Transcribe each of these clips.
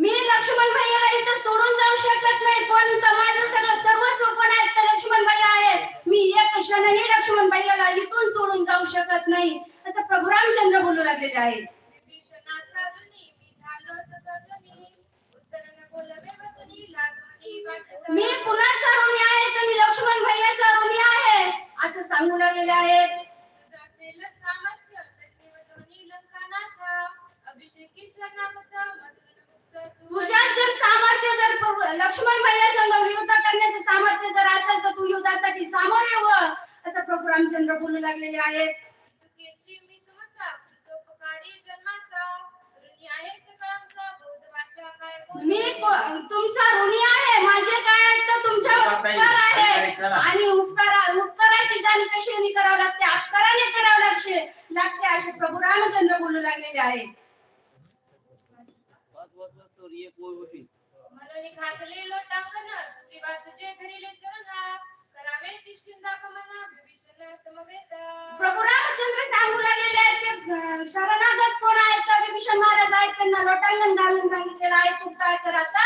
मी लक्ष्मण भैयाला इथं सोडून जाऊ शकत नाही. पण माझं सगळं सर्वस्व कोण आहे तर लक्ष्मण भैया आहे. मी एक क्षणही लक्ष्मण भैयाला इथून सोडून जाऊ शकत नाही असं प्रभू रामचंद्र बोलू लागलेले आहे. मी कुणाचा ऋणी आहे तर मी लक्ष्मण भैयाचा ऋणी आहे असं सांगू लागलेले आहेत. तुझ्यात जर सामर्थ्य जर लक्ष्मण भैया संग युद्ध करण्याचे सामर्थ्य जर असेल तर तू युद्धासाठी सामोरे हो असं प्रभू रामचंद्र बोलू लागलेले आहेत. मी तुमचा ऋणी आहे. माझे काय तर तुमच्यावर उपकार आहे आणि उपकाराची जाण कशाने करावं लागते अपकाराने करावं लागते असे प्रभू रामचंद्र बोलू लागलेले आहेत. मनोनी घातले लोटांगण सुखीवा तुझे घरीले चरणा करावे किष्किंदा कमना विभीषण समवेत. प्रभू रामचंद्र सांगू लागलेले आहेत की शरणागत कोण आहेत तर विभीषण महाराज आहेत. त्यांना लोटांगण घालून सांगितलेलं आहे तू काय कर आता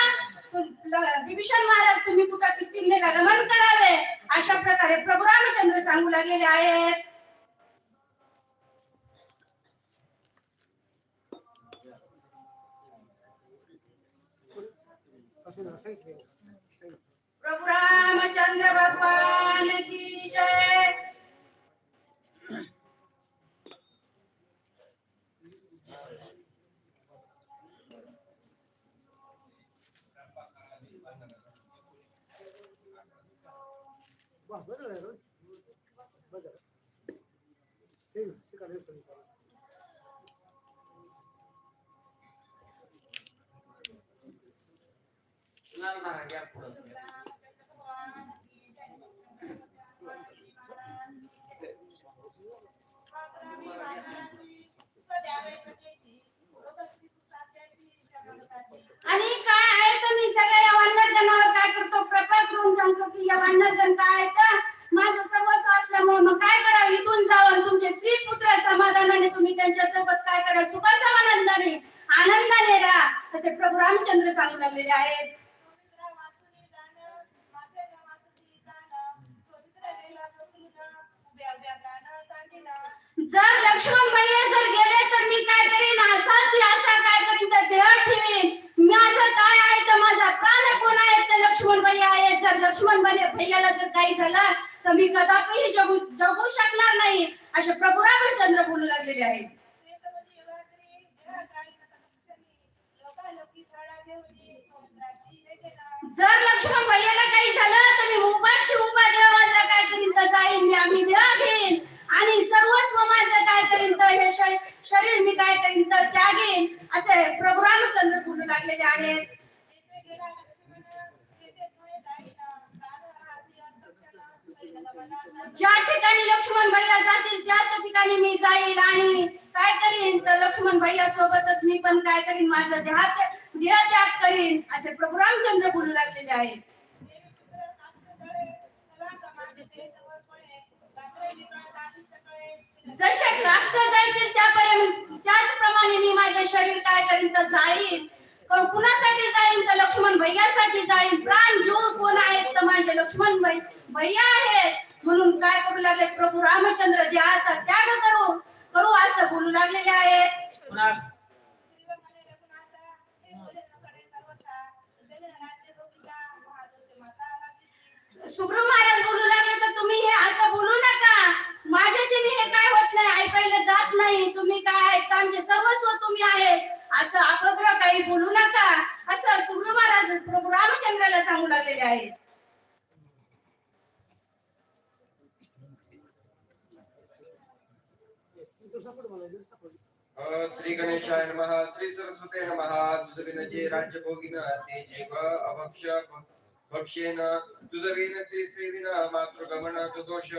विभीषण महाराज तुम्ही कुठं किष्किंधेला गमन करावे अशा प्रकारे प्रभू रामचंद्र सांगू लागलेले आहेत. प्रभु रामचंद्र भगवान की जय. आणि काय आहे तर मी सगळ्या या वानरगणावर काय करतो कृपा करून सांगतो की या वानरगण काय आहे तर माझं सर्वस्व असल्यामुळे मग काय करावं इथून जावं तुमचे स्त्री पुत्र समाधानाने तुम्ही त्यांच्या सोबत काय करा सुख समानंदाने आनंदाने राहा असे प्रभू रामचंद्र सांगू लागलेले आहेत. जर लक्ष्मण भैया जर गेले तर मी काय करीन असा काय करीन तर देह ठेवीन. माझं काय आहे तर माझा प्राण कोण आहे तर लक्ष्मण भैया आहे. जर लक्ष्मण भैयाला जर काही झालं तर मी कदापिही जगू शकणार नाही असे प्रभू रामचंद्र बोलू लागलेले आहेत. जर लक्ष्मण भैयाला काही झालं तर मी उभा देवाचा काय करीन तर जाईन मी आम्ही देह घेईन आणि सर्वस्व माझं काय करीन तर हे शरीर मी काय करीन तर त्यागेन असे प्रभू रामचंद्र बोलू लागलेले आहेत. ज्या ठिकाणी लक्ष्मण भैया जातील त्याच ठिकाणी मी जाईल आणि काय करीन तर लक्ष्मण भैया सोबतच मी पण काय करीन माझा देहत्याग करीन असे प्रभू रामचंद्र बोलू लागलेले आहेत. जसे राष्ट्र जायचे त्याचप्रमाणे मी माझे शरीर काय करीन तर जाईन. कुणासाठी जाईन तर लक्ष्मण भैयासाठी जाईन. प्राण जीव कोण आहेत तर माझे लक्ष्मण भैया आहेत. म्हणून काय करू लागले प्रभू रामचंद्र देहाचा त्याग करू असं बोलू लागलेले आहेत. सुग्रीव महाराज बोलू लागले तर तुम्ही हे असं बोलू नका. माझ्याच्याने हे काय होत नाही ऐकायला जात नाही. तुम्ही काय ऐकता आमचे सर्वस्व तुम्ही आहे असं अपग्रह काही बोलू नका असं सुग्रीव महाराज प्रभू रामचंद्राला सांगू लागलेले आहेत. श्री गणेशाय नमः. श्री सरस्वते नमः. तुझ विनजे राज्य भोगिन ते जेव अभक्ष भक्षेन तुझ विन स्त्री सेविन मातृगमन तो दोष.